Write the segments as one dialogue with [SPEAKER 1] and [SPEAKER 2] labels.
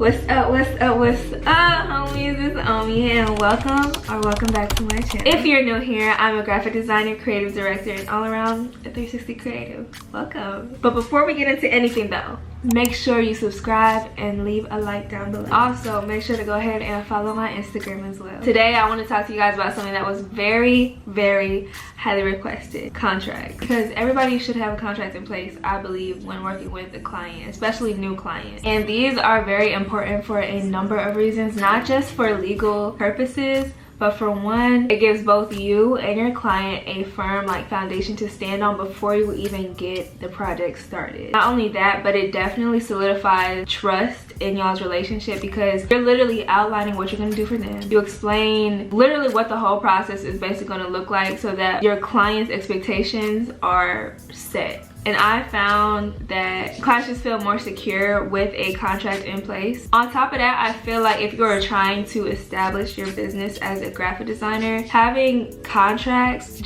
[SPEAKER 1] What's up, homies? It's Omi and welcome back to my channel. If you're new here, I'm a graphic designer, creative director, and all around a 360 creative. Welcome. But before we get into anything though, make sure you subscribe and leave a like down below. Also, make sure to go ahead and follow my Instagram as well. Today, I want to talk to you guys about something that was very, very highly requested: contracts. Because everybody should have a contract in place, I believe, when working with a client, especially new clients. And these are very important for a number of reasons, not just for legal purposes, but for one, it gives both you and your client a firm foundation to stand on before you even get the project started. Not only that, but it definitely solidifies trust in y'all's relationship, because you're literally outlining what you're going to do for them. You explain literally what the whole process is basically going to look like so that your client's expectations are set. And I found that clients just feel more secure with a contract in place. On top of that, I feel like if you're trying to establish your business as a graphic designer, having contracts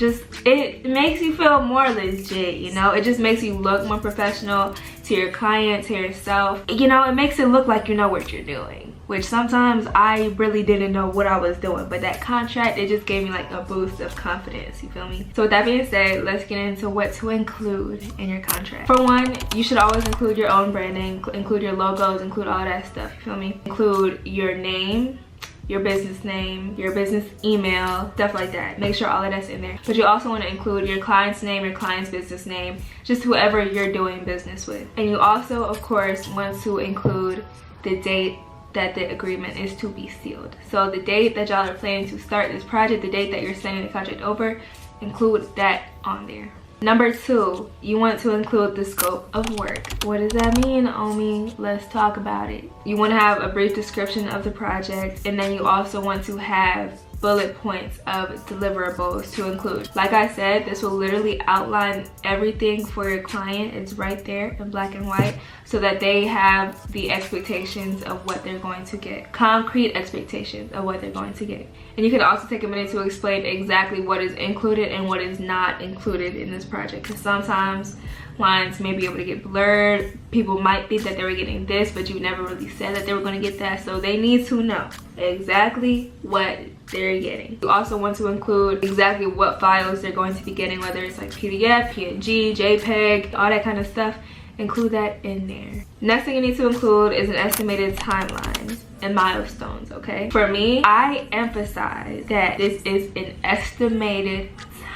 [SPEAKER 1] it makes you feel more legit, you know? It just makes you look more professional to your client, to yourself. You know, it makes it look like you know what you're doing, which sometimes I really didn't know what I was doing, but that contract, it just gave me a boost of confidence, you feel me? So with that being said, let's get into what to include in your contract. For one, you should always include your own branding, include your logos, include all that stuff, you feel me? Include your name, your business name, your business email, stuff like that. Make sure all of that's in there. But you also want to include your client's name, your client's business name, just whoever you're doing business with. And you also, of course, want to include the date that the agreement is to be sealed. So the date that y'all are planning to start this project, the date that you're sending the contract over, include that on there. Number two, you want to include the scope of work. What does that mean, Omi? Let's talk about it. You want to have a brief description of the project, and then you also want to have bullet points of deliverables to include. Like I said, this will literally outline everything for your client. It's right there in black and white, so that they have the expectations of what they're going to get. Concrete expectations of what they're going to get. And you can also take a minute to explain exactly what is included and what is not included in this project, because sometimes lines may be able to get blurred. People might think that they were getting this, but you never really said that they were going to get that, so they need to know exactly what they're getting. You also want to include exactly what files they're going to be getting, whether it's PDF, PNG, JPEG, all that kind of stuff. Include that in there. Next thing you need to include is an estimated timeline and milestones, okay? For me, I emphasize that this is an estimated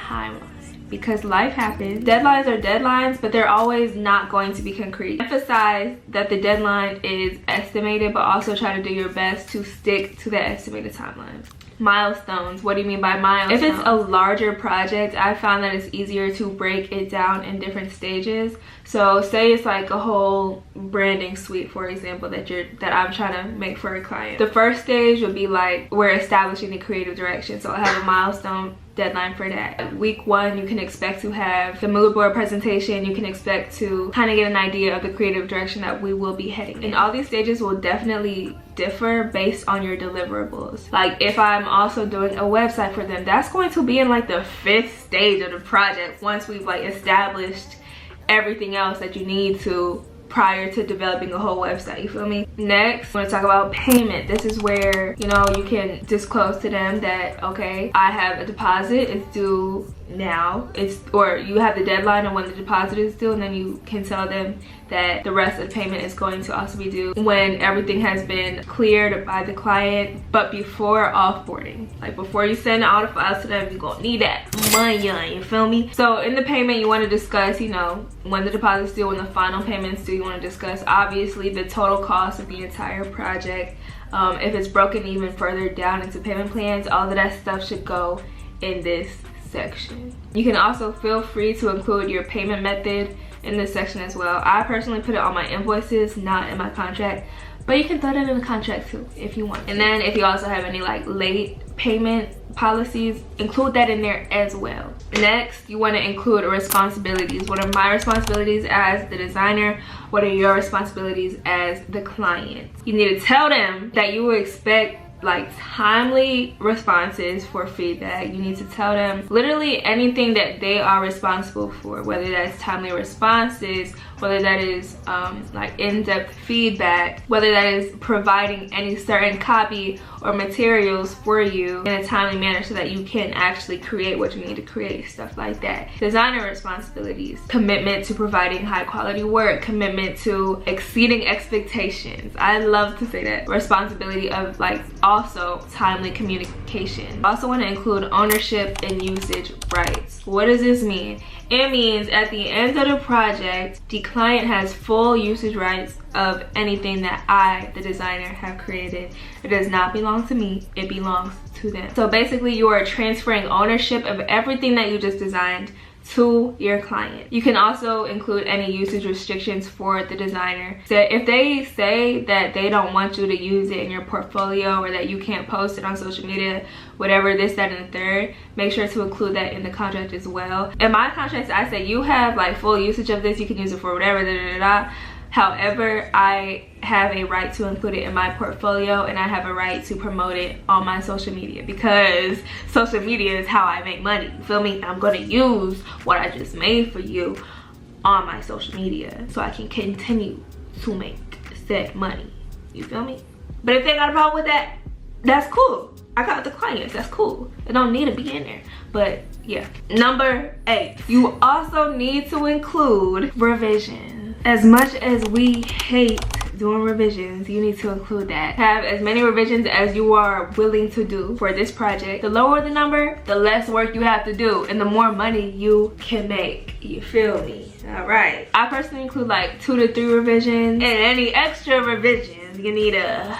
[SPEAKER 1] timeline, because life happens. Deadlines are deadlines, but they're always not going to be concrete. Emphasize that the deadline is estimated, but also try to do your best to stick to that estimated timeline. Milestones. What do you mean by milestones? If it's a larger project, I found that it's easier to break it down in different stages. So say it's a whole branding suite, for example, that I'm trying to make for a client. The first stage would be we're establishing the creative direction. So I have a milestone deadline for that. Week 1, you can expect to have the mood board presentation. You can expect to kind of get an idea of the creative direction that we will be heading in. And all these stages will definitely differ based on your deliverables. If I'm also doing a website for them, that's going to be in the 5th stage of the project, once we've established everything else that you need to prior to developing a whole website, you feel me? Next, I want to talk about payment. This is where, you can disclose to them that, okay, I have a deposit, it's due now, or you have the deadline on when the deposit is due, and then you can tell them that the rest of the payment is going to also be due when everything has been cleared by the client, but before offboarding. Before you send all the files to them, you're gonna need that money, you feel me? So in the payment, you want to discuss, when the deposit's due, when the final payment's due. You want to discuss, obviously, the total cost of the entire project. If it's broken even further down into payment plans, all of that stuff should go in this section. You can also feel free to include your payment method in this section as well. I personally put it on my invoices, not in my contract, but you can throw that in the contract too if you want. And then if you also have any late payment policies, include that in there as well. Next, you want to include responsibilities. What are my responsibilities as the designer? What are your responsibilities as the client? You need to tell them that you will expect timely responses for feedback. You need to tell them literally anything that they are responsible for, whether that's timely responses whether that is like in-depth feedback, whether that is providing any certain copy or materials for you in a timely manner so that you can actually create what you need to create, stuff like that. Designer responsibilities: commitment to providing high quality work, commitment to exceeding expectations. I love to say that. Responsibility of like also timely communication. Also want to include ownership and usage rights. What does this mean? It means at the end of the project, the client has full usage rights of anything that I, the designer, have created. It does not belong to me, it belongs to them. So basically you are transferring ownership of everything that you just designed to your client. You can also include any usage restrictions for the designer. So if they say that they don't want you to use it in your portfolio, or that you can't post it on social media, whatever, this, that, and the third, make sure to include that in the contract as well. In my contracts, I say you have like full usage of this, you can use it for whatever, da, da, da, da. However, I have a right to include it in my portfolio, and I have a right to promote it on my social media, because social media is how I make money, you feel me? I'm gonna use what I just made for you on my social media so I can continue to make said money, you feel me? But if they got a problem with that, that's cool. I got the clients, that's cool. It don't need to be in there, but yeah. Number 8, you also need to include revisions. As much as we hate doing revisions, you need to include that. Have as many revisions as you are willing to do for this project. The lower the number, the less work you have to do, and the more money you can make, you feel me? All right, I personally include like 2 to 3 revisions, and any extra revisions you need to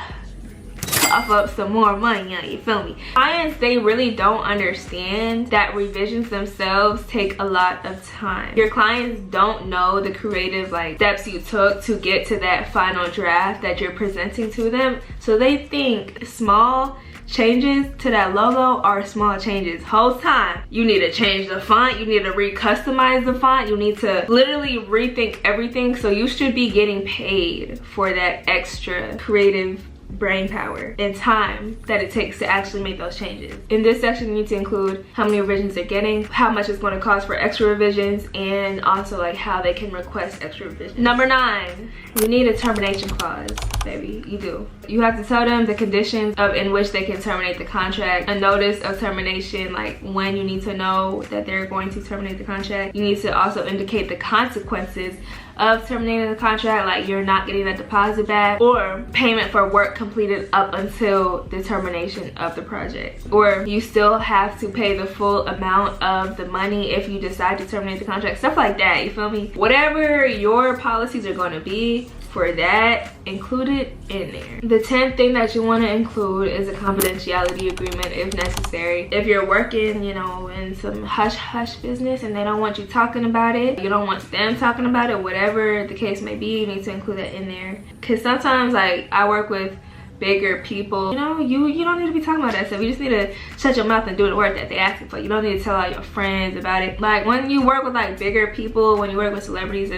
[SPEAKER 1] cough up some more money on, you feel me? Clients, they really don't understand that revisions themselves take a lot of time. Your clients don't know the creative like steps you took to get to that final draft that you're presenting to them, so they think small changes to that logo are small changes. Whole time you need to change the font, you need to re-customize the font, you need to literally rethink everything. So you should be getting paid for that extra creative brain power and time that it takes to actually make those changes. In this section, you need to include how many revisions they're getting, how much it's going to cost for extra revisions, and also like how they can request extra revisions. Number 9, you need a termination clause, baby. You do. You have to tell them the conditions in which they can terminate the contract, a notice of termination, like when you need to know that they're going to terminate the contract. You need to also indicate the consequences of terminating the contract, like you're not getting that deposit back, or payment for work completed up until the termination of the project, or you still have to pay the full amount of the money if you decide to terminate the contract, stuff like that, you feel me? Whatever your policies are going to be for that, include it in there. The 10th thing that you want to include is a confidentiality agreement if necessary. If you're working, you know, in some hush-hush business and they don't want you talking about it, you don't want them talking about it, whatever the case may be, you need to include that in there. Because sometimes, like, I work with bigger people, you know, you don't need to be talking about that stuff. You just need to shut your mouth and do the work that they asking for. You don't need to tell all your friends about it. Like, when you work with like bigger people, when you work with celebrities,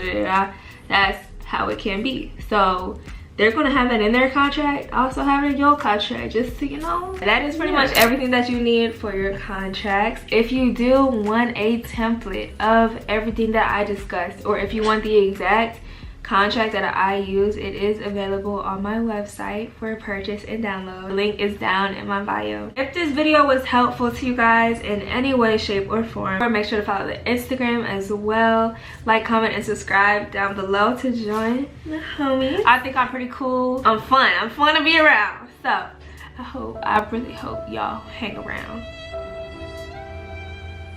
[SPEAKER 1] that's how it can be. So they're gonna have that in their contract, also have it in your contract, just so you know. That is pretty much everything that you need for your contracts. If you do want a template of everything that I discussed, or if you want the exact contract that I use, it is available on my website for purchase and download. The link is down in my bio. If this video was helpful to you guys in any way, shape, or form, make sure to follow the Instagram as well. Like, comment, and subscribe down below to join the homies. I think I'm pretty cool. I'm fun to be around. So I really hope y'all hang around.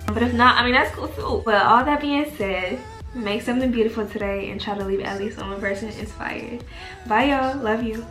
[SPEAKER 1] But if not, I mean, that's cool too. But all that being said, make something beautiful today and try to leave at least one person inspired. Bye y'all, love you.